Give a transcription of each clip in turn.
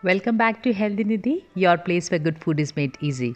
Welcome back to Healthy Nidhi, your place where good food is made easy.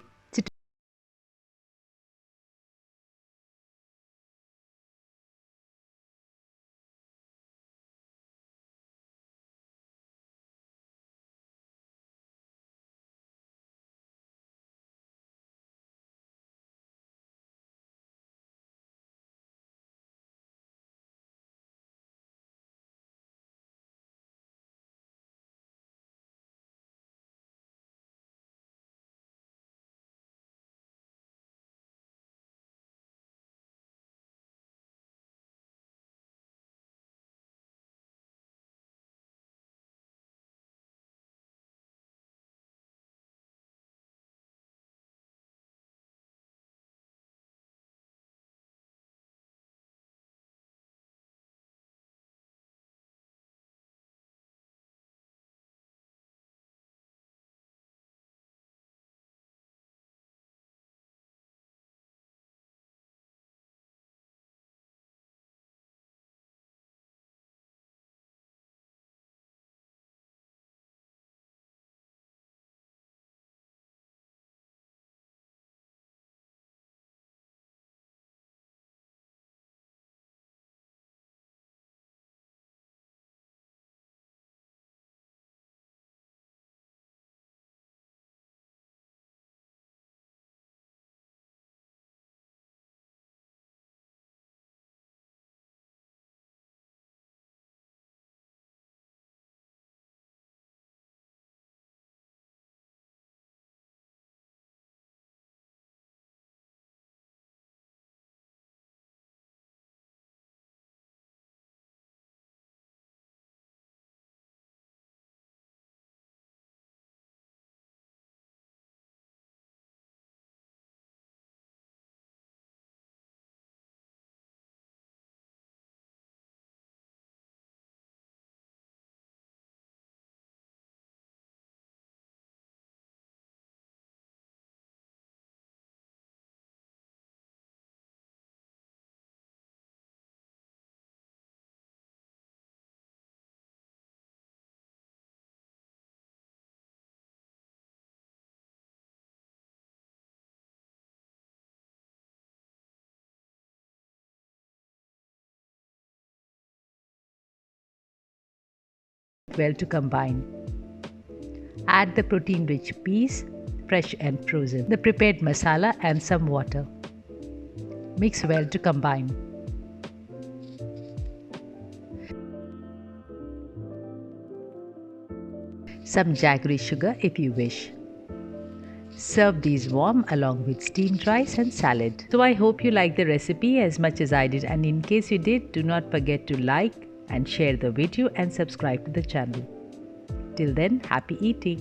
Well to combine. Add the protein rich peas, fresh and frozen, the prepared masala, and some water. Mix well to combine. Some jaggery sugar if you wish. Serve these warm along with steamed rice and salad. So I hope you liked the recipe as much as I did, and in case you did, do not forget to like and share the video and subscribe to the channel. Till then, happy eating!